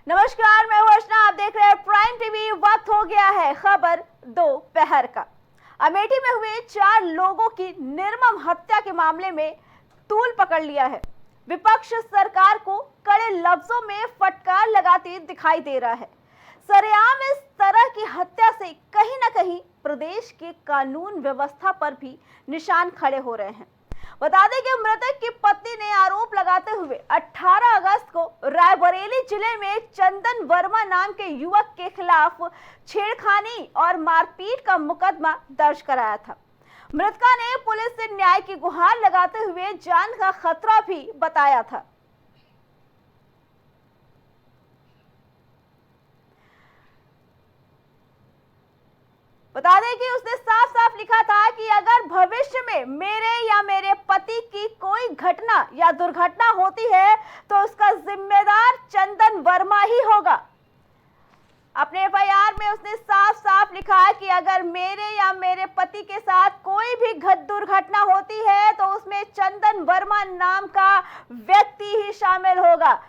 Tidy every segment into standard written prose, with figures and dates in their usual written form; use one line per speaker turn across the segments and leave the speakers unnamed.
नमस्कार, मैं हूं अर्चना। आप देख रहे हैं प्राइम टीवी। वक्त हो गया है खबर दोपहर का। अमेठी में हुए 4 लोगों की निर्मम हत्या के मामले में तूल पकड़ लिया है। विपक्ष सरकार को कड़े लफ्जों में फटकार लगाते दिखाई दे रहा है। सरेआम इस तरह की हत्या से कहीं ना कहीं प्रदेश के कानून व्यवस्था पर भी निशान खड़े हो रहे हैं। बता दें कि मृतक की पत्नी ने आरोप लगाते हुए 18 अगस्त को रायबरेली जिले में चंदन वर्मा नाम के युवक के खिलाफ छेड़खानी और मारपीट का मुकदमा दर्ज कराया था। मृतका ने पुलिस से न्याय की गुहार लगाते हुए जान का खतरा भी बताया था। बता दें कि उसने साफ साफ लिखा था कि अगर भविष्य में मेरे या मेरे पति की कोई घटना या दुर्घटना होती है तो उसका जिम्मेदार चंदन वर्मा ही होगा। अपने एफआईआर में उसने साफ साफ लिखा है कि अगर मेरे या मेरे पति के साथ कोई भी दुर्घटना होती है तो उसमें चंदन वर्मा नाम का व्यक्ति ही शामिल होगा।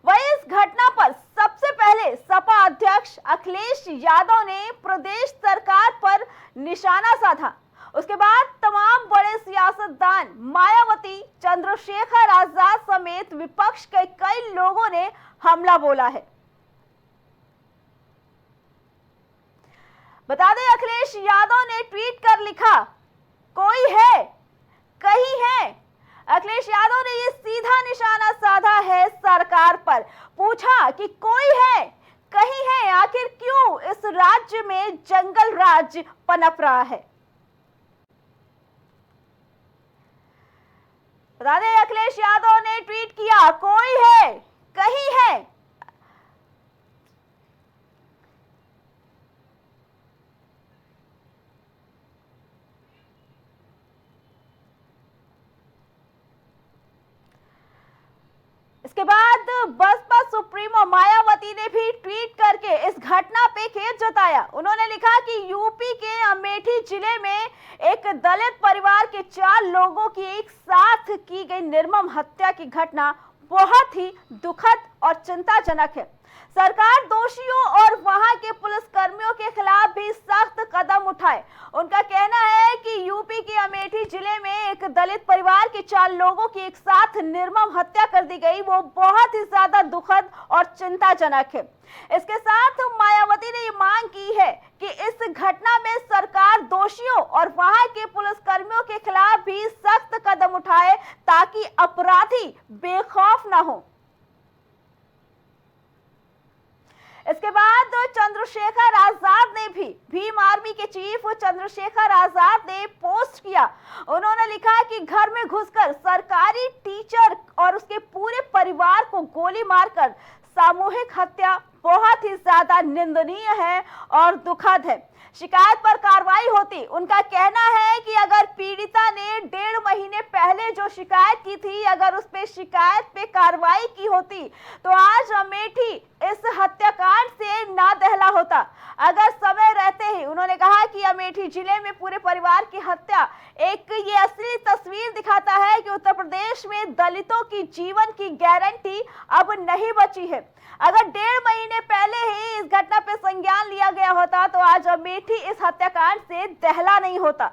वही इस घटना पर सबसे पहले सपा अध्यक्ष अखिलेश यादव ने प्रदेश सरकार पर निशाना साधा। उसके बाद तमाम बड़े सियासतदान, मायावती, चंद्रशेखर आजाद समेत विपक्ष के कई लोगों ने हमला बोला है। बता दें, अखिलेश यादव ने ट्वीट कर लिखा, कोई है, कहीं है। अखिलेश यादव ने ये सीधा निशाना साधा है सरकार पर। पूछा कि कोई है, कहीं है, आखिर क्यों इस राज्य में जंगल राज पनप रहा है। बता दें, अखिलेश यादव ने ट्वीट किया, कोई है, कहीं है। इसके बाद बसपा सुप्रीमो मायावती ने भी ट्वीट करके इस घटना पे खेद जताया। उन्होंने लिखा कि यूपी के अमेठी जिले में एक दलित परिवार के 4 लोगों की एक साथ की गई निर्मम हत्या की घटना बहुत ही दुखद और चिंताजनक है। सरकार दोषियों और वहां के पुलिसकर्मियों के खिलाफ भी सख्त कदम उठाए। उनका कहना है कि यूपी के अमेठी जिले में एक दलित परिवार के 4 लोगों की एक साथ निर्मम हत्या कर दी गई, वो बहुत ही ज्यादा दुखद और चिंताजनक है। इसके साथ मायावती ने ये मांग की है कि इस घटना में सरकार दोषियों और वहां के पुलिसकर्मियों के खिलाफ भी सख्त कदम उठाए ताकि अपराधी बेखौफ न हो। इसके बाद चंद्रशेखर आजाद ने भी भीम आर्मी के चीफ चंद्रशेखर आजाद ने पोस्ट किया। उन्होंने लिखा कि घर में घुसकर सरकारी टीचर और उसके पूरे परिवार को गोली मारकर सामूहिक हत्या बहुत ही ज्यादा निंदनीय है और दुखद है। शिकायत पर कार्रवाई होती। उनका कहना है कि अगर पीड़िता ने 1.5 महीने पहले जो शिकायत की थी, अगर उस पे शिकायत पे कार्रवाई की होती तो आज अमेठी इस हत्याकांड से ना दहला होता। अगर समय रहते ही, उन्होंने कहा कि अमेठी जिले में पूरे परिवार की हत्या एक ये असली तस्वीर दिखाता है कि उत्तर प्रदेश में दलितों की जीवन की गारंटी अब नहीं बची है। अगर 1.5 महीने पहले ही इस घटना पे संज्ञान लिया गया होता तो आज अमेठी इस हत्याकांड से दहला नहीं होता।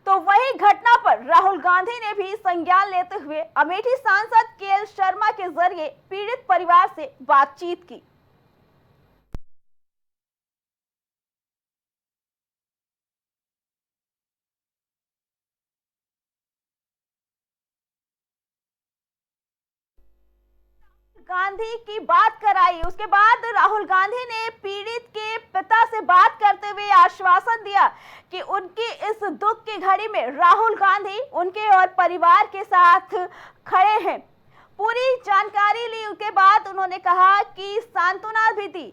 तो वही घटना पर राहुल गांधी ने भी संज्ञान लेते हुए अमेठी सांसद केएल शर्मा के जरिए पीड़ित परिवार से बातचीत की। गांधी की बात कराई। उसके बाद राहुल गांधी ने पीड़ित के पिता से बात करते हुए आश्वासन दिया कि उनकी इस दुख की घड़ी में राहुल गांधी उनके और परिवार के साथ खड़े हैं। पूरी जानकारी ली उसके बाद उन्होंने कहा कि सांत्वना भी दी।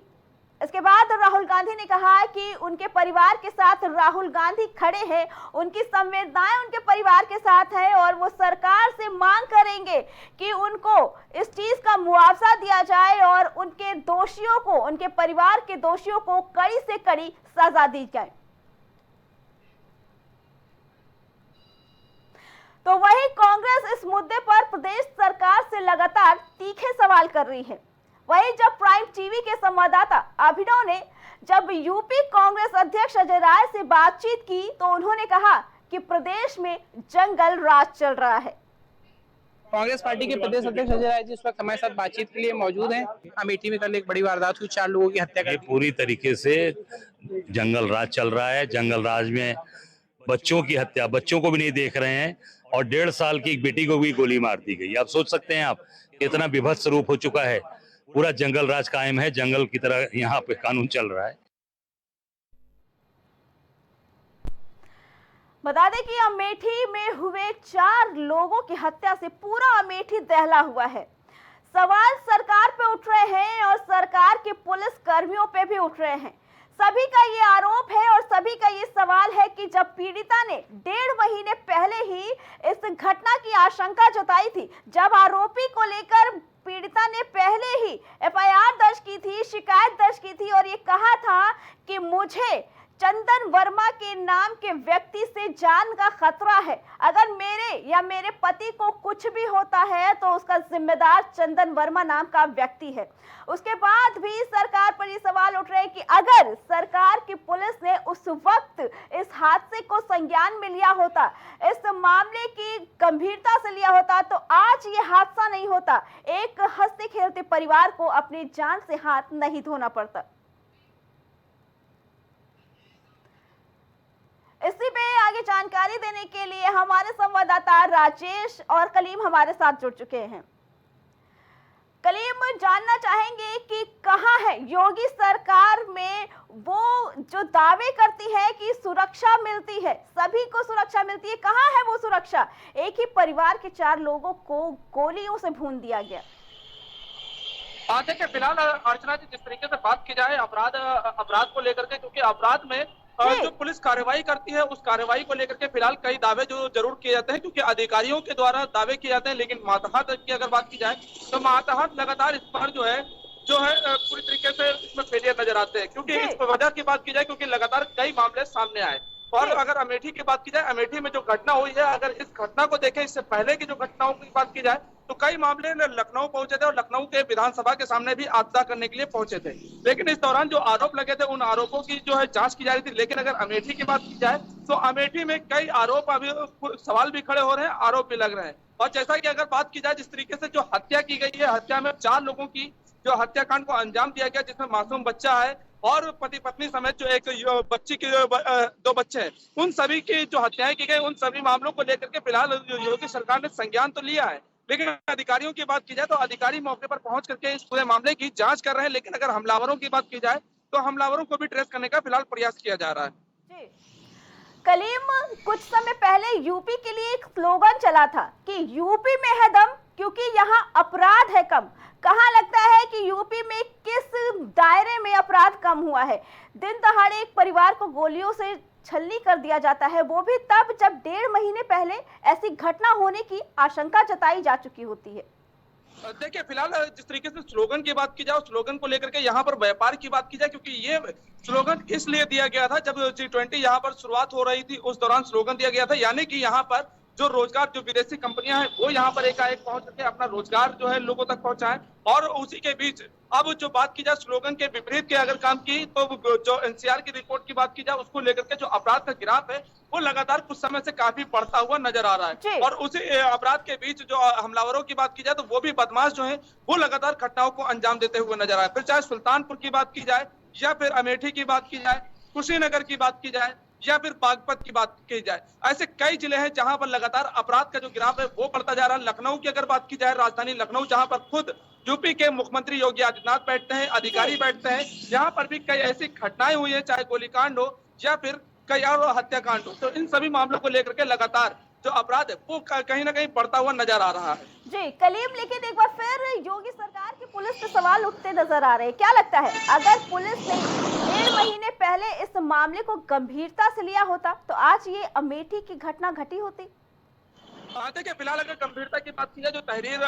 इसके बाद राहुल गांधी ने कहा कि उनके परिवार के साथ राहुल गांधी खड़े हैं, उनकी संवेदनाएं उनके परिवार के साथ है और वो सरकार से मांग करेंगे कि उनको इस चीज का मुआवजा दिया जाए और उनके दोषियों को, उनके परिवार के दोषियों को कड़ी से कड़ी सजा दी जाए। तो वही कांग्रेस इस मुद्दे पर प्रदेश सरकार से लगातार तीखे सवाल कर रही है। वही जब प्राइम टीवी के संवाददाता अभिनव ने जब यूपी कांग्रेस अध्यक्ष अजय राय से बातचीत की तो उन्होंने कहा कि प्रदेश में जंगल राज चल रहा है।
कांग्रेस पार्टी के प्रदेश अध्यक्ष अजय राय जी इस वक्त हमारे साथ बातचीत के लिए मौजूद हैं। अमेठी में कल एक बड़ी वारदात हुई, 4 लोगों की हत्या कर दी।
पूरी तरीके से जंगल राज चल रहा है। जंगल राज में बच्चों की हत्या, बच्चों को भी नहीं देख रहे हैं और 1.5 साल की एक बेटी को भी गोली मार दी गई। आप सोच सकते हैं आप कितना विभत्स रूप हो चुका है। पूरा जंगल राज कायम है, जंगल की तरह यहाँ पे कानून चल रहा है।
बता दें कि अमेठी में हुए 4 लोगों की हत्या से पूरा अमेठी दहला हुआ है। सवाल सरकार पे उठ रहे हैं और सरकार के पुलिस कर्मियों पे भी उठ रहे हैं। सभी का ये आरोप है और सभी का ये सवाल है कि जब पीड़िता ने 1.5 महीने पहले ही इस घटना की आशंका जताई थी, जब आरोपी को लेकर पीड़िता ने पहले ही एफआईआर दर्ज की थी, शिकायत दर्ज की थी और ये कहा था कि मुझे चंदन वर्मा के नाम के व्यक्ति से जान का खतरा है, अगर मेरे या मेरे पति को कुछ भी होता है तो उसका जिम्मेदार चंदन वर्मा नाम का व्यक्ति है। उसके बाद भी सरकार पर ये सवाल उठ रहे हैं कि अगर सरकार की पुलिस ने उस वक्त इस हादसे को संज्ञान में लिया होता, इस मामले की गंभीरता से लिया होता तो आज ये हादसा नहीं होता, एक हंसते खेलते परिवार को अपनी जान से हाथ नहीं धोना पड़ता। इसी पे आगे जानकारी देने के लिए हमारे संवाददाता राजेश और कलीम हमारे साथ जुड़ चुके हैं। कलीम, जानना चाहेंगे कि कहां है योगी सरकार में वो जो दावे करती है कि सुरक्षा मिलती है, सभी को सुरक्षा मिलती है, कहां है वो सुरक्षा? एक ही परिवार के 4 लोगों को गोलियों से भून दिया गया।
देखिए फिलहाल अर्चना जी, जिस तरीके से बात की जाए अपराध को लेकर के, क्योंकि अपराध में जो पुलिस कार्रवाई करती है उस कार्रवाई को लेकर के फिलहाल कई दावे जो जरूर किए जाते हैं, क्योंकि अधिकारियों के द्वारा दावे किए जाते हैं, लेकिन मातहत की अगर बात की जाए तो मातहत लगातार इस बार जो है पूरी तरीके से इसमें फेलियर नजर आते हैं। क्योंकि इस वजह की बात की जाए क्योंकि लगातार कई मामले सामने आए। और अगर अमेठी की बात की जाए, अमेठी में जो घटना हुई है, अगर इस घटना को देखें, इससे पहले की जो घटनाओं की बात की जाए तो कई मामले लखनऊ पहुंचे थे और लखनऊ के विधानसभा के सामने भी आपदा करने के लिए पहुंचे थे। लेकिन इस दौरान जो आरोप लगे थे उन आरोपों की जो है जांच की जा रही थी। लेकिन अगर अमेठी की बात की जाए तो अमेठी में कई आरोप, अभी सवाल भी खड़े हो रहे हैं, आरोप भी लग रहे हैं। और जैसा कि अगर बात की जाए जिस तरीके से जो हत्या की गई है, हत्या में 4 लोगों की जो हत्याकांड को अंजाम दिया गया, जिसमें मासूम बच्चा है और पति पत्नी समेत जो एक बच्ची की 2 बच्चे हैं, उन सभी की जो हत्याएं की गई, उन सभी मामलों को लेकर के फिलहाल योगी सरकार ने संज्ञान तो लिया है। लेकिन अधिकारियों की बात की जाए तो अधिकारी मौके पर पहुंच करके इस पूरे मामले की जांच कर रहे हैं। लेकिन अगर हमलावरों की बात की जाए तो हमलावरों को भी ट्रेस करने का फिलहाल प्रयास किया जा रहा है।
जी कलीम, कुछ समय पहले यूपी के लिए एक स्लोगन चला था कि यूपी में है दम क्योंकि यहाँ अपराध है कम। कहाँ लगता है कि यूपी में किस दायरे में अपराध कम हुआ है? दिन दहाड़े एक परिवार को गोलियों से छलनी कर दिया जाता है, वो भी तब जब 1.5 महीने पहले ऐसी घटना होने की आशंका जताई जा चुकी होती है।
देखिए फिलहाल जिस तरीके से स्लोगन की बात की जाए, स्लोगन को लेकर के यहाँ पर व्यापार की बात की जाए, क्योंकि ये स्लोगन इसलिए दिया गया था जब G20 यहाँ पर शुरुआत हो रही थी, उस दौरान स्लोगन दिया गया था, यानी कि यहाँ पर जो रोजगार, जो विदेशी कंपनियां हैं वो यहाँ पर एकाएक पहुंच करके अपना रोजगार जो है लोगों तक पहुंचाएं। और उसी के बीच अब जो बात की जाए स्लोगन के विपरीत के अगर काम की तो जो एनसीआर की रिपोर्ट की बात की जाए उसको लेकर के जो अपराध का गिराफ है वो लगातार कुछ समय से काफी बढ़ता हुआ नजर आ रहा है। और उसी अपराध के बीच जो हमलावरों की बात की जाए तो वो भी बदमाश जो है वो लगातार घटनाओं को अंजाम देते हुए नजर आ रहा है। फिर चाहे सुल्तानपुर की बात की जाए या फिर अमेठी की बात की जाए, कुशीनगर की बात की जाए या फिर बागपत की बात की जाए, ऐसे कई जिले हैं जहां पर लगातार अपराध का जो ग्राफ है वो बढ़ता जा रहा है। लखनऊ की अगर बात की जाए, राजधानी लखनऊ जहां पर खुद यूपी के मुख्यमंत्री योगी आदित्यनाथ बैठते हैं, अधिकारी बैठते हैं, यहाँ पर भी कई ऐसी घटनाएं हुई है, चाहे गोलीकांड हो या फिर कई और हत्याकांड हो। तो इन सभी मामलों को लेकर के लगातार जो अपराध है वो कहीं ना कहीं बढ़ता हुआ नजर आ रहा है।
जी कलीम, लेकिन एक बार फिर योगी सरकार की पुलिस पे सवाल उठते नजर आ रहे हैं। क्या लगता है अगर पुलिस ने 1.5 महीने पहले इस मामले को गंभीरता से लिया होता तो आज ये अमेठी की घटना घटी होती?
देखिए फिलहाल अगर गंभीरता की बात की जाए, जो तहरीर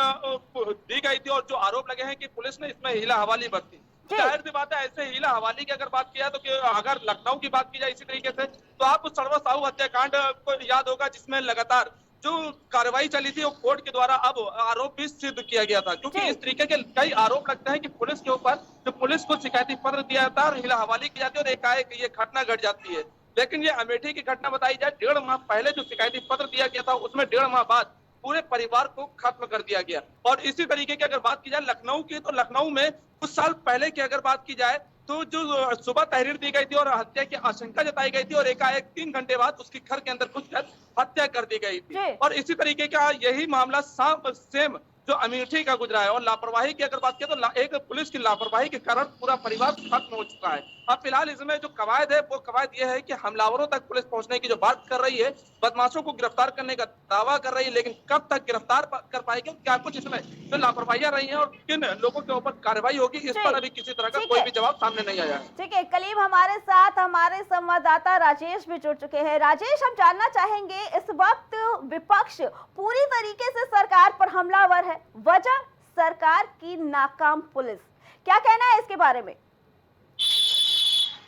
दी गई थी और जो आरोप लगे हैं कि पुलिस ने इसमें हीला हवाली बरती, जाहिर सी बात है ऐसे हीला हवाली की अगर बात की जाए तो अगर लखनऊ की बात की जाए इसी तरीके से तो आप सर्वा साहू हत्याकांड को याद होगा, जिसमें लगातार जो कार्रवाई चली थी वो कोर्ट के द्वारा अब आरोप भी सिद्ध किया गया था, क्योंकि
जी।
इस तरीके के कई आरोप लगते हैं कि पुलिस के ऊपर जो पुलिस को शिकायती पत्र दिया जाता है और हिला हवाली की जाती है और एकाएक ये घटना घट जाती है। लेकिन ये अमेठी की घटना बताई जाए, 1.5 माह पहले जो शिकायती पत्र दिया गया था उसमें 1.5 माह बाद पूरे परिवार को खत्म कर दिया गया। और इसी तरीके की अगर बात की जाए लखनऊ की, तो लखनऊ में कुछ साल पहले की अगर बात की जाए तो जो सुबह तहरीर दी गई थी और हत्या की आशंका जताई गई थी और एकाएक 3 घंटे बाद उसके घर के अंदर घुसकर हत्या कर दी गई थी।
जी।
और इसी तरीके का यही मामला सेम जो अमेठी का गुजरा है। और लापरवाही की अगर बात करें तो एक पुलिस की लापरवाही के कारण पूरा परिवार खत्म हो चुका है। अब फिलहाल इसमें जो कवायद है वो कवायद यह है कि हमलावरों तक पुलिस पहुंचने की जो बात कर रही है, बदमाशों को गिरफ्तार करने का दावा कर रही है, लेकिन कब तक गिरफ्तार कर पाएगी, क्या कुछ इसमें जो लापरवाहियां रही हैं और किन लोगों के ऊपर कार्रवाई होगी, इस
जी।
पर अभी किसी तरह का
ठीक
कोई
है।
भी जवाब सामने नहीं आया है।
ठीक है कलीम, हमारे साथ हमारे संवाददाता राजेश भी जुड़ चुके हैं। राजेश, हम जानना चाहेंगे, इस वक्त विपक्ष पूरी तरीके से सरकार पर हमलावर है, वजह सरकार की नाकाम पुलिस, क्या कहना है इसके बारे में?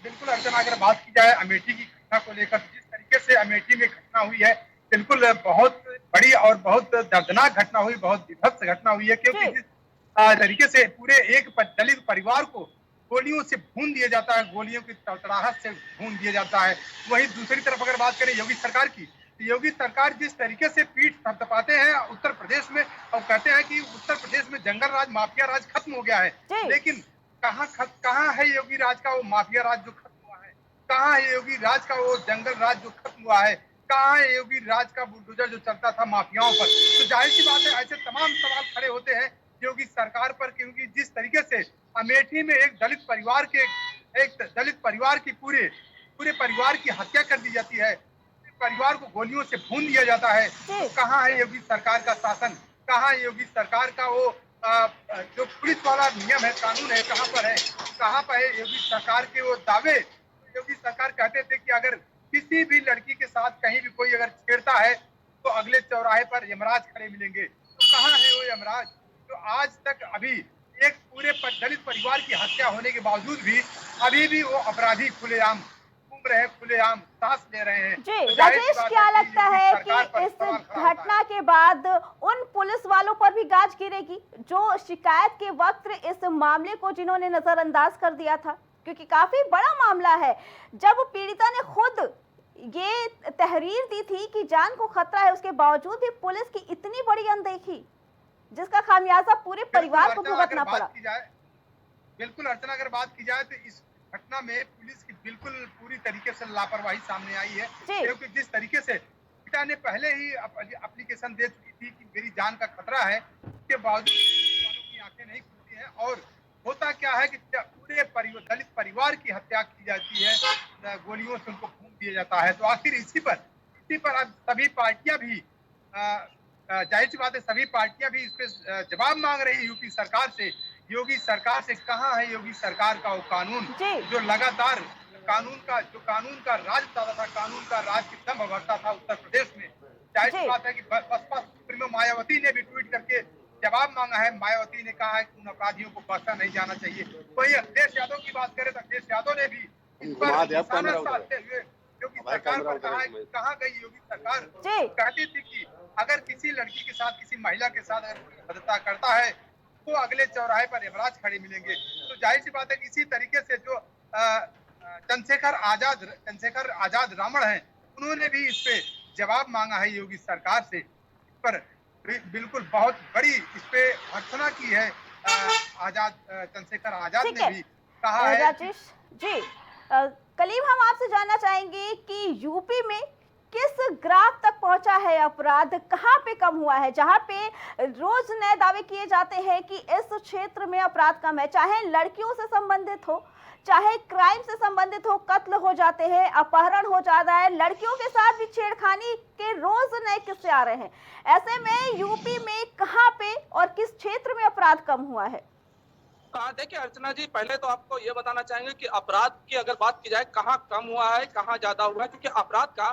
बिल्कुल अर्चना, अगर बात की जाए अमेठी की घटना को लेकर, जिस तरीके से अमेठी में घटना हुई है, बिल्कुल बहुत बड़ी और बहुत दर्दनाक घटना हुई, बहुत विभत्स घटना हुई है, क्योंकि जिस तरीके से पूरे एक दलित परिवार को गोलियों से भून दिया जाता है, गोलियों की तड़तड़ाहट से भून दिया जाता है। वहीं दूसरी तरफ अगर बात करें योगी सरकार की, तो योगी सरकार जिस तरीके से पीठ थपथपाते हैं उत्तर प्रदेश में और कहते हैं कि उत्तर प्रदेश में जंगल राज, माफिया राज खत्म हो गया है, लेकिन कहाँ है योगी राज का वो माफिया राज जो खत्म हुआ है? कहाँ है योगी राज का वो जंगल राज जो खत्म हुआ है? कहाँ है योगी राज का बुलडोजर जो चलता था माफियाओं पर? तो जाहिर सी बात है, ऐसे तमाम सवाल खड़े होते हैं योगी सरकार पर, क्योंकि जिस तरीके से अमेठी में एक दलित परिवार की पूरे परिवार की हत्या कर दी जाती है, परिवार को गोलियों से भून दिया जाता है, तो कहाँ है योगी सरकार का शासन? कहाँ है योगी सरकार का वो जो पुलिस वाला नियम है, कानून है, कहाँ पर है? कहाँ पर है योगी सरकार के वो दावे? योगी सरकार कहते थे कि अगर किसी भी लड़की के साथ कहीं भी कोई अगर छेड़ता है तो अगले चौराहे पर यमराज खड़े मिलेंगे। तो कहाँ है वो यमराज? तो आज तक अभी एक पूरे दलित परिवार की हत्या होने के बावजूद भी अभी भी वो अपराधी खुलेआम घूम रहे हैं, खुलेआम सांस ले रहे हैं।
जी
तो
राजेश, क्या लगता है कि इस घटना के बाद उन पुलिस वालों पर भी गाज गिरेगी जो शिकायत के वक्त इस मामले को जिन्होंने नजरअंदाज कर दिया था? क्योंकि काफी बड़ा मामला है, जब पीड़िता ने खुद ये तहरीर दी थी कि जान को खतरा है, उसके बावजूद भी पुलिस की इतनी बड़ी अनदेखी, जिसका खामियाजा पूरे परिवार को भुगतना पड़ा।
बिल्कुल अर्चना, अगर बात की जाए तो इस घटना में पुलिस की बिल्कुल पूरी तरीके से लापरवाही सामने आई है, क्योंकि जिस तरीके से पिता ने पहले ही एप्लीकेशन दे चुकी थी कि मेरी जान का खतरा है, उसके बावजूद वालों की आंखें नहीं खुलती हैं और होता क्या है कि पूरे दलित परिवार की हत्या की जाती है, गोलियों से उनको भून दिया जाता है। तो आखिर इसी पर अब सभी पार्टियां भी जाहिर सी बात है, सभी पार्टियां भी इस पे जवाब मांग रही है यूपी सरकार से, योगी सरकार से। कहाँ है योगी सरकार का वो कानून जो लगातार कानून का राज चलता था, कानून का राज की दम भरता था उत्तर प्रदेश में। जाहिर सी बात है कि बसपा सुप्रीमो मायावती ने भी ट्वीट करके जवाब मांगा है। मायावती ने कहा है कि उन अपराधियों को बख्शा नहीं जाना चाहिए। वही अखिलेश यादव की बात करें तो अखिलेश यादव ने भी इस पर निशाना साधते हुए योगी सरकार पर कहा है कि कहाँ गई योगी सरकार? कहती थी कि अगर किसी लड़की के साथ, किसी महिला के साथ अगर कोई हत्या करता है तो अगले चौराहे पर यमराज खड़े मिलेंगे। तो जाहिर सी बात है कि इसी तरीके से जो चंद्रशेखर आजाद रावण हैं, उन्होंने भी इस पे जवाब मांगा है योगी सरकार से। इस पर बिल्कुल बहुत बड़ी इस पे भर्त्सना की है चंद्रशेखर आजाद ने भी कहा है।
राजेश जी, कलीम, हम आपसे जानना चाहेंगे कि यूपी में किस ग्राफ तक पहुंचा है अपराध, कहां पे कम हुआ है? जहां पे रोज नए दावे किए जाते हैं कि इस क्षेत्र में अपराध कम है, चाहे लड़कियों से संबंधित हो, चाहे क्राइम से संबंधित हो, कत्ल हो जाते हैं, अपहरण हो जाता है, लड़कियों के साथ भी छेड़खानी के रोज नए किस्से आ रहे हैं। ऐसे में यूपी में कहां पे और किस क्षेत्र में अपराध कम हुआ है?
देखिए अर्चना जी, पहले तो आपको ये बताना चाहेंगे कि अपराध की अगर बात की जाए कहाँ कम हुआ है, कहाँ ज्यादा हुआ है, क्योंकि अपराध का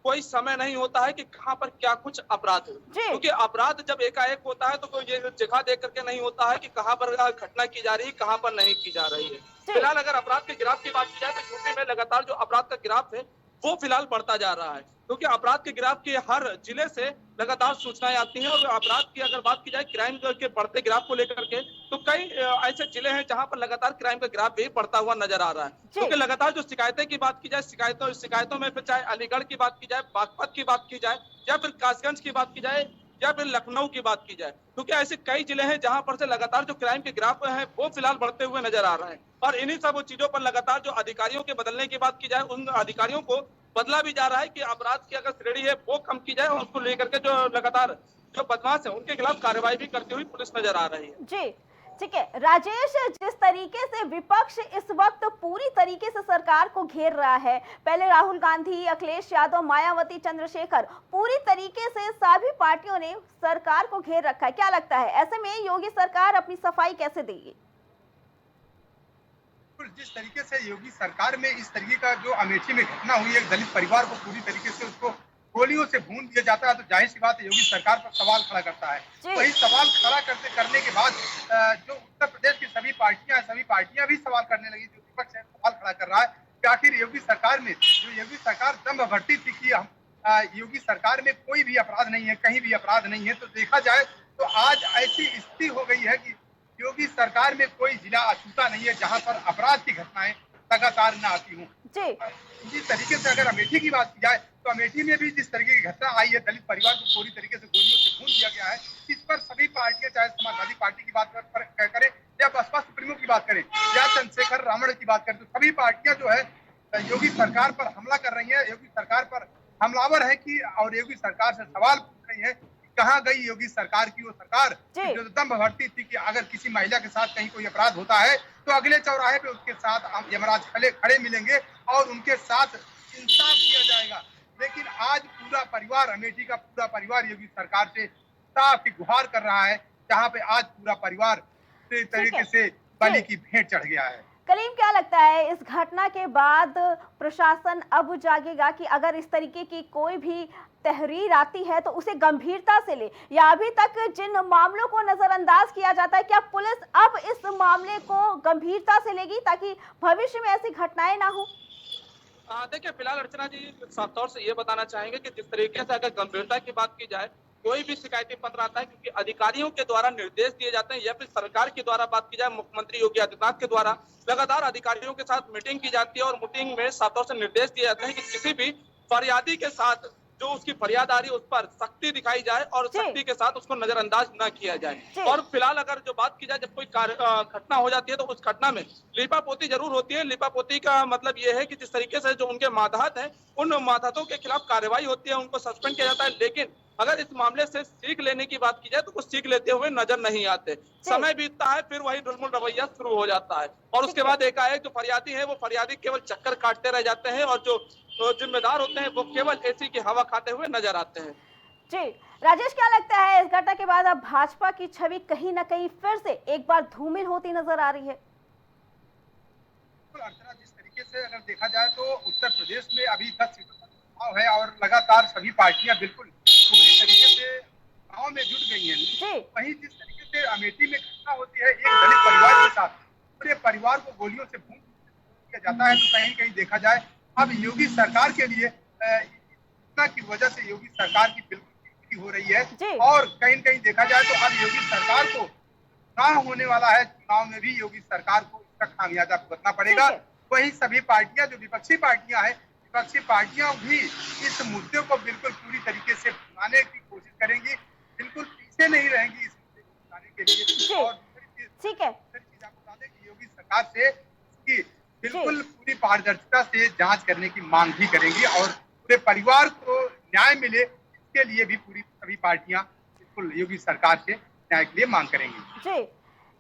कोई समय नहीं होता है कि कहाँ पर क्या कुछ अपराध हो। क्योंकि अपराध जब एकाएक होता है तो कोई ये जगह देख करके नहीं होता है कि कहाँ पर घटना की जा रही है, कहाँ पर नहीं की जा रही है। फिलहाल अगर अपराध के गिराफ की बात की जाए तो यूपी में लगातार जो अपराध का गिराफ है वो फिलहाल बढ़ता जा रहा है, क्योंकि अपराध के गिराफ के हर जिले से लगातार सूचनाएं आती हैं। और अपराध की अगर बात की जाए क्राइम के बढ़ते गिराफ को लेकर के, तो कई ऐसे जिले हैं जहां पर लगातार क्राइम का गिराफ भी बढ़ता हुआ नजर आ रहा है। क्योंकि लगातार जो शिकायतें की बात की जाए, शिकायतों में फिर चाहे अलीगढ़ की बात की जाए, बागपत की बात की जाए, या फिर कासगंज की बात की जाए, या फिर लखनऊ की बात की जाए, क्योंकि ऐसे कई जिले हैं जहां पर से लगातार जो क्राइम के ग्राफ है वो फिलहाल बढ़ते हुए नजर आ रहे हैं। और इन्हीं सब चीजों पर लगातार जो अधिकारियों के बदलने की बात की जाए, उन अधिकारियों को बदला भी जा रहा है कि अपराध की अगर श्रेणी है वो कम की जाए, और उसको लेकर के जो लगातार जो बदमाश है उनके खिलाफ कार्रवाई भी करती हुई पुलिस नजर आ रही है।
जी ठीक है राजेश, जिस तरीके से विपक्ष इस वक्त पूरी तरीके से सरकार को घेर रहा है, पहले राहुल गांधी, अखिलेश यादव, मायावती, चंद्रशेखर, पूरी तरीके से सभी पार्टियों ने सरकार को घेर रखा है, क्या लगता है ऐसे में योगी सरकार अपनी सफाई कैसे देगी?
जिस तरीके से योगी सरकार में इस तरीके का जो अमेठी में घटना हुई, एक दलित परिवार को पूरी तरीके से उसको गोलियों से भून दिया जाता है, तो जाहिर सी बात है योगी सरकार पर सवाल खड़ा करता है। वही सवाल खड़ा करने के बाद जो उत्तर प्रदेश की सभी पार्टियां भी सवाल करने लगी। जो विपक्ष है सवाल खड़ा कर रहा है कि आखिर योगी सरकार में जो योगी सरकार दम भरती थी कि हम योगी सरकार में कोई भी अपराध नहीं है, कहीं भी अपराध नहीं है, तो देखा जाए तो आज ऐसी स्थिति हो गई है कि योगी सरकार में कोई जिला अछूता नहीं है जहां पर अपराध की घटनाएं लगातार न आती हूँ। जिस तरीके से अगर अमेठी की बात की जाए तो अमेठी में भी जिस तरीके की घटना आई है, दलित परिवार को पूरी तरीके से गोलियों से भून दिया गया है, इस पर सभी पार्टियां, चाहे समाजवादी पार्टी की बात करें या बसपा सुप्रीमो की बात करें या चंद्रशेखर रावण की बात करें, तो सभी पार्टियां जो है योगी सरकार पर हमला कर रही है, योगी सरकार पर हमलावर है कि और योगी सरकार से सवाल पूछ रही है कहाँ गई योगी सरकार की वो सरकार जो दम भरती थी कि अगर किसी महिला के साथ कहीं कोई अपराध होता है तो अगले चौराहे पे उसके साथ यमराज खड़े मिलेंगे और उनके साथ इंसाफ किया जाएगा। लेकिन आज पूरा परिवार, अमेठी का पूरा परिवार योगी सरकार से साफ गुहार कर रहा है, जहाँ पे आज पूरा परिवार पूरी तरीके से बलि की भेंट चढ़ गया है।
कलीम, क्या लगता है इस घटना के बाद प्रशासन अब जागेगा कि अगर इस तरीके की कोई भी तहरीर आती है तो उसे गंभीरता से ले, या अभी तक जिन मामलों को नजरअंदाज किया जाता है, क्या पुलिस अब इस मामले को गंभीरता से लेगी ताकि भविष्य में ऐसी घटनाएं ना हो?
देखिए फिलहाल अर्चना जी साफ तौर से ये बताना चाहेंगे कि जिस तरीके से अगर गंभीरता की बात की जाए, कोई भी शिकायती पत्र आता है क्योंकि अधिकारियों के द्वारा निर्देश दिए जाते हैं, या फिर सरकार के द्वारा बात की जाए, मुख्यमंत्री योगी आदित्यनाथ के द्वारा लगातार अधिकारियों के साथ मीटिंग की जाती है और मीटिंग में साफ तौर से निर्देश दिए जाते हैं कि किसी भी फरियादी के साथ जो उसकी फरियाद आ रही है उस पर सख्ती दिखाई जाए और सख्ती के साथ उसको नजरअंदाज न किया जाए। और फिलहाल अगर जो बात की जाए, जब कोई घटना हो जाती है तो उस घटना में लिपापोती जरूर होती है। लिपापोती का मतलब ये है कि जिस तरीके से जो उनके मातहत हैं उन मातहतों के खिलाफ कार्रवाई होती है, उनको सस्पेंड किया जाता है। लेकिन अगर इस मामले से सीख लेने की बात की जाए तो कुछ सीख लेते हुए नजर नहीं आते, समय बीतता है, फिर वही ढुलमुल रवैया शुरू हो जाता है और उसके बाद एकाएक जो फरियादी है वो फरियादी केवल चक्कर काटते रह जाते हैं और जो जिम्मेदार होते हैं वो केवल एसी की हवा खाते हुए नजर आते हैं।
जी राजेश, क्या लगता है इस घटना के बाद अब भाजपा की छवि कहीं ना कहीं फिर से एक बार धूमिल होती नजर आ रही है?
अर्चना, जिस तरीके से अगर देखा जाए तो उत्तर प्रदेश में अभी 10 सीटों का चुनाव है और लगातार सभी पार्टियां बिल्कुल पूरी तरीके से चुनाव में जुट गई हैं। वहीं जिस तरीके से अमेठी में घटना होती है एक दलित परिवार के साथ, पूरे परिवार को गोलियों से भून दिया जाता है, तो कहीं कहीं देखा जाए अब योगी सरकार के लिए घटना की वजह से योगी सरकार की बिल्कुल हो रही है और कहीं कहीं देखा जाए तो अब योगी सरकार को चुनाव होने वाला है, चुनाव में भी योगी सरकार को इसका खामियाजा भुगतना पड़ेगा। वहीं सभी पार्टियां जो विपक्षी पार्टियां हैं, विपक्षी पार्टियां भी इस मुद्दे को बिल्कुल पूरी तरीके से भुनाने की कोशिश करेंगी, बिल्कुल पीछे नहीं रहेंगी इस मुद्दे को भुनाने के लिए। और दूसरी चीज आपको बता दें कि योगी सरकार से इसकी बिल्कुल पूरी पारदर्शिता से जांच करने की मांग भी करेंगी और पूरे परिवार को न्याय मिले, इसके लिए भी पूरी सभी पार्टियां बिल्कुल योगी सरकार से न्याय के लिए मांग करेंगी।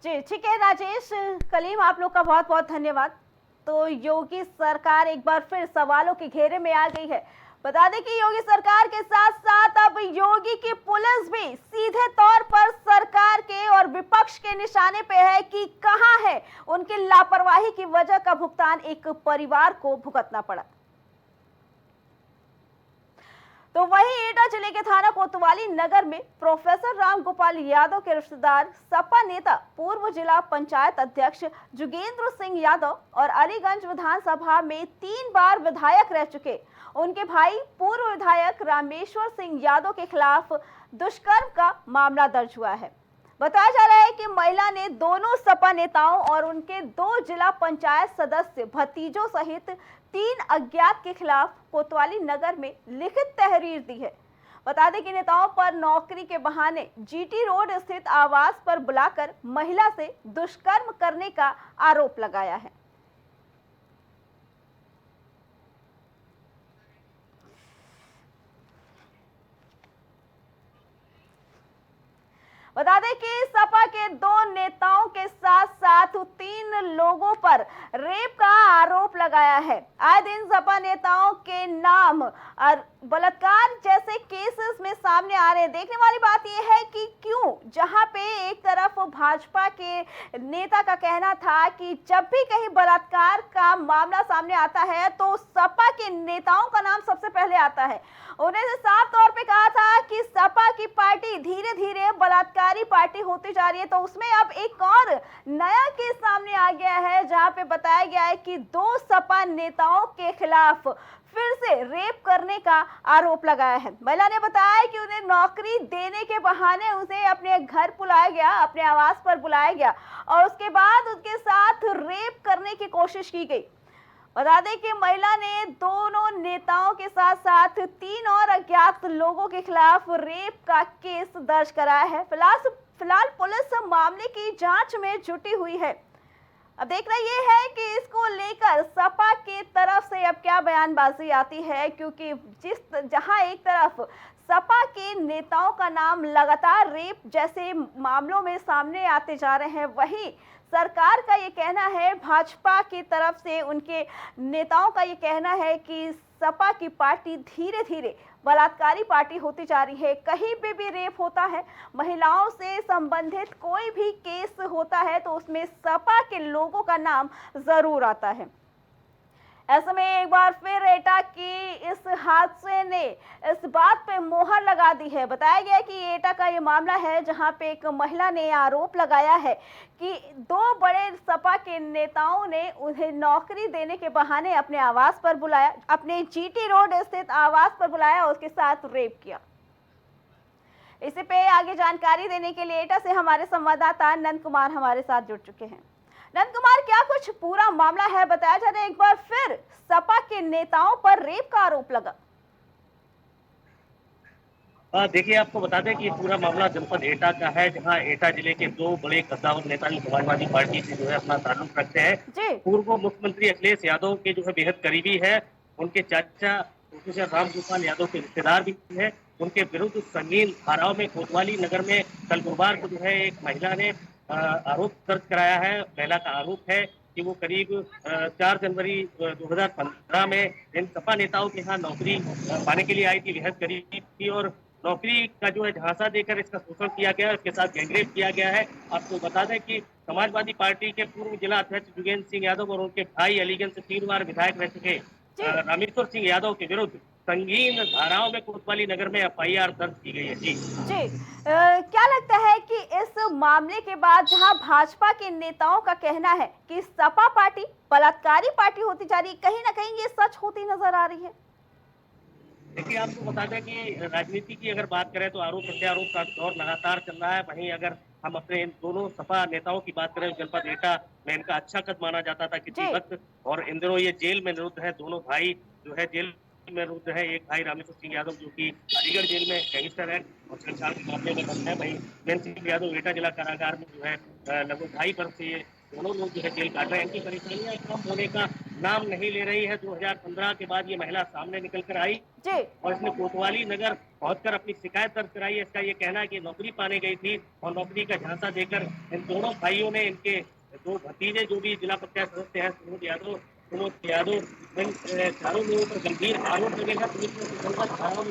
जी ठीक है राजेश, कलीम, आप लोग का बहुत बहुत धन्यवाद। तो योगी सरकार एक बार फिर सवालों के घेरे में आ गई है। बता दें कि योगी सरकार के साथ साथ अब योगी की पुलिस भी सीधे तौर पर सरकार के और विपक्ष के निशाने पे है कि कहां है उनकी लापरवाही की वजह का भुगतान एक परिवार को भुगतना पड़ा। तो वहीं एटा जिले के थाना कोतवाली नगर में प्रोफेसर राम गोपाल यादव के रिश्तेदार सपा नेता पूर्व जिला पंचायत अध्यक्ष जुगेंद्र सिंह यादव और अलीगंज विधानसभा में 3 बार विधायक रह चुके उनके भाई पूर्व विधायक रामेश्वर सिंह यादव के खिलाफ दुष्कर्म का मामला दर्ज हुआ है। बताया जा रहा है कि महिला ने दोनों सपा नेताओं और उनके 2 जिला पंचायत सदस्य भतीजों सहित 3 अज्ञात के खिलाफ कोतवाली नगर में लिखित तहरीर दी है। बता दें कि नेताओं पर नौकरी के बहाने जीटी रोड स्थित आवास पर बुलाकर महिला से दुष्कर्म करने का आरोप लगाया है। बता दें कि सपा के 2 नेताओं के साथ साथ 3 लोगों पर रेप का आरोप लगाया है। आए दिन सपा नेताओं के नाम और बलात्कार जैसे केसेस में सामने आ रहे हैं। देखने वाली बात यह है कि क्यों, जहां पे एक तरफ भाजपा के नेता का कहना था कि जब भी कहीं बलात्कार का मामला सामने आता है तो सपा के नेताओं का नाम सबसे पहले आता है। उन्होंने साफ तौर पे कहा था कि सपा की पार्टी धीरे धीरे बलात्कारी पार्टी होती जा रही है। तो उसमें अब एक और नया केस सामने आ गया है, जहां पे बताया गया है कि 2 सपा नेताओं के खिलाफ फिर से रेप करने का आरोप लगाया है। महिला ने बताया कि उन्हें नौकरी देने के बहाने उसे अपने घर बुलाया गया, अपने आवास पर बुलाया गया और उसके बाद उसके साथ रेप करने की कोशिश की गई। बता दें कि महिला ने दोनों नेताओं के साथ साथ 3 और अज्ञात लोगों के खिलाफ रेप का केस दर्ज कराया है। फिलहाल पुलिस मामले की जांच में जुटी हुई है। अब देखना ये है कि इसको लेकर सपा के तरफ से अब क्या बयानबाजी आती है, क्योंकि जहां एक तरफ सपा के नेताओं का नाम लगातार रेप जैसे मामलों में सामने आते जा रहे हैं, वहीं सरकार का ये कहना है, भाजपा की तरफ से उनके नेताओं का ये कहना है कि सपा की पार्टी धीरे धीरे बलात्कारी पार्टी होती जा रही है। कहीं पे भी रेप होता है, महिलाओं से संबंधित कोई भी केस होता है तो उसमें सपा के लोगों का नाम जरूर आता है। ऐसे में एक बार फिर एटा की इस हादसे ने इस बात पे मोहर लगा दी है। बताया गया कि एटा का ये मामला है जहां पे एक महिला ने आरोप लगाया है कि 2 बड़े सपा के नेताओं ने उन्हें नौकरी देने के बहाने अपने आवास पर बुलाया, अपने जीटी रोड स्थित आवास पर बुलाया और उसके साथ रेप किया। इसी पे आगे जानकारी देने के लिए एटा से हमारे संवाददाता नंद कुमार हमारे साथ जुड़ चुके हैं। नंद कुमार, क्या कुछ पूरा मामला है? बताया जा रहा है एक बार फिर सपा के नेताओं पर रेप का आरोप लगा।
देखिए, आपको बता दें कि पूरा मामला जनपद एटा का है, जहां एटा जिले के 2 बड़े कद्दावर नेता जो समाजवादी पार्टी से जो है अपना ताल्लुक रखते हैं। पूर्व मुख्यमंत्री अखिलेश यादव के जो है बेहद करीबी है, उनके चाचा प्रोफेसर रामगोपाल यादव के रिश्तेदार भी है। उनके विरुद्ध संगीन धाराओं में कोतवाली नगर में कल गुरुवार को जो है एक महिला ने आरोप दर्ज कराया है। महिला का आरोप है कि वो करीब 4 जनवरी 2015 में इन सपा नेताओं के यहाँ नौकरी पाने के लिए आई थी, बेहद करीब थी और नौकरी का जो है झांसा देकर इसका शोषण किया गया, इसके साथ गैंगरेप किया गया है। आपको बता दें कि समाजवादी पार्टी के पूर्व जिला अध्यक्ष जुगेंद्र सिंह यादव और उनके भाई अलीगंज से 3 बार विधायक रह चुके रामेश्वर सिंह यादव के विरुद्ध संगीन धाराओं में कोतवाली नगर में एफआईआर दर्ज की गई है। जी
क्या लगता है कि इस मामले के बाद जहां भाजपा के नेताओं का कहना है कि सपा पार्टी बलात्कारी पार्टी होती जा रही है, कहीं ना कहीं ये सच होती नजर आ रही है?
देखिए, आपको बता दें कि राजनीति की अगर बात करें तो आरोप प्रत्यारोप का दौर लगातार चल रहा है। वहीं अगर हम अपने इन दोनों सपा नेताओं की बात करें, जनपद एटा में इनका अच्छा कद माना जाता था किसी वक्त, और इन दिनों ये जेल में निरुद्ध है। दोनों भाई जो है जेल में निरुद्ध है। एक भाई रामेश्वर सिंह यादव जो कि अलीगढ़ जेल में गैंगस्टर है और छेड़छाड़ के मामले में बंद है। वहीं जुगेंद्र सिंह यादव एटा जिला कारागार में जो है लगभग 2.5 वर्ष से ये दोनों लोग जो है जेल काट रहे हैं। इनकी परेशानियां कम होने का नाम नहीं ले रही है। 2015 के बाद ये महिला सामने निकल कर आई और इसने कोतवाली नगर पहुंचकर अपनी शिकायत दर्ज कराई है। इसका ये कहना है कि नौकरी पाने गई थी और नौकरी का झांसा देकर इन दोनों भाइयों ने इनके 2 भतीजे जो भी जिला पंचायत सदस्य हैं, सुमोद यादव, चारों लोगों पर गंभीर आरोप लगेगा। पुलिस ने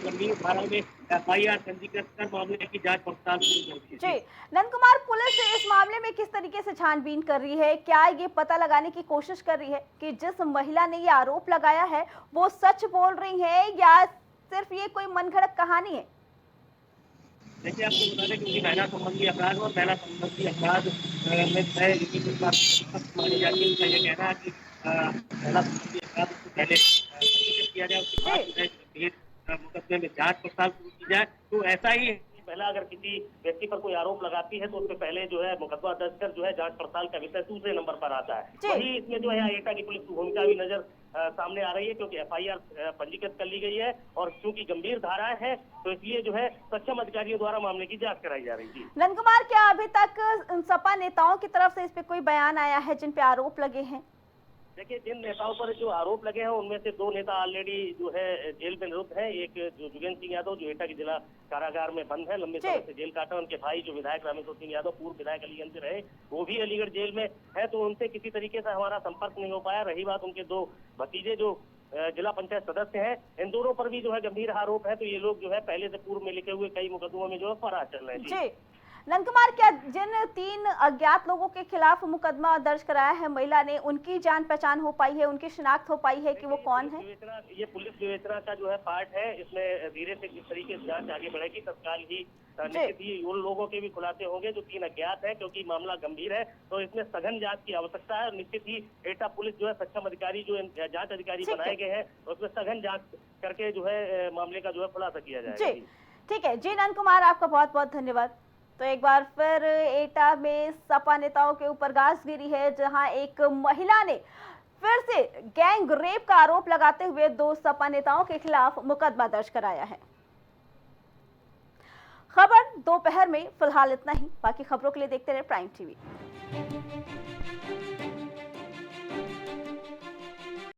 गंभीर धाराओं में एफआईआर पंजीकृत कर मामले की जांच पड़ताल शुरू कर दी है।
नंद कुमार, पुलिस इस मामले में किस तरीके से छानबीन कर रही है? क्या ये पता लगाने की कोशिश कर रही है कि जिस महिला ने ये आरोप लगाया है वो सच बोल रही है या सिर्फ ये कोई मनगढ़ंत कहानी है?
देखिए, आपको बता दें कि उनकी महिला संबंधी अपराध और महिला संबंधी अपराध में मानी जाती है। उनका ये कहना है कि महिला संबंधी अपराध से पहले किया जाए, उसके बाद जो है गंभीर मुकदमे में जांच पड़ताल शुरू की जाए। तो ऐसा ही है कि पहला अगर किसी व्यक्ति पर कोई आरोप लगाती है तो उससे पहले जो है मुकदमा दर्ज कर जो है जांच पड़ताल का विषय दूसरे नंबर पर आता है। वही इसमें जो है एटा की पुलिस की भूमिका भी नजर सामने आ रही है, क्योंकि FIR पंजीकृत कर ली गई है और चूंकि गंभीर धाराएं हैं तो इसलिए जो है सक्षम अधिकारियों द्वारा मामले की जांच कराई जा रही थी।
नंद कुमार, क्या अभी तक सपा नेताओं की तरफ से इस पे कोई बयान आया है जिन पे आरोप लगे हैं?
देखिए, जिन नेताओं पर जो आरोप लगे हैं उनमें से 2 नेता ऑलरेडी जो है जेल में निरुद्ध हैं। एक जो जुगेंद्र सिंह यादव जो एटा के जिला कारागार में बंद है, लंबे समय से जेल काटा। उनके भाई जो विधायक रामेश्वर सिंह यादव पूर्व विधायक अलीगंज से रहे, वो भी अलीगढ़ जेल में है, तो उनसे किसी तरीके से हमारा संपर्क नहीं हो पाया। रही बात उनके 2 भतीजे जो जिला पंचायत सदस्य हैं, इन दोनों पर भी जो है गंभीर आरोप है। तो ये लोग जो है पहले से पूर्व में लिखे हुए कई मुकदमों में जो है फरार चल रहे हैं।
नंद कुमार, क्या जिन 3 अज्ञात लोगों के खिलाफ मुकदमा दर्ज कराया है महिला ने, उनकी जान पहचान हो पाई है, उनकी शिनाख्त हो पाई है कि वो कौन है?
ये पुलिस विवेचना का जो है पार्ट है। इसमें धीरे से जिस तरीके से जांच आगे बढ़ेगी तत्काल ही निश्चित ही उन लोगों के भी खुलासे होंगे जो 3 अज्ञात है, क्योंकि मामला गंभीर है। तो इसमें सघन जांच की आवश्यकता है। निश्चित ही एटा पुलिस जो है सक्षम अधिकारी जो जांच अधिकारी बनाए गए हैं, उसमें सघन जांच करके जो है मामले का जो है खुलासा किया जाएगा।
ठीक है जी नंद कुमार, आपका बहुत बहुत धन्यवाद। तो एक बार फिर एटा में सपा नेताओं के ऊपर गाज गिरी है, जहां एक महिला ने फिर से गैंग रेप का आरोप लगाते हुए 2 सपा नेताओं के खिलाफ मुकदमा दर्ज कराया है। खबर दोपहर में फिलहाल इतना ही। बाकी खबरों के लिए देखते रहे प्राइम टीवी।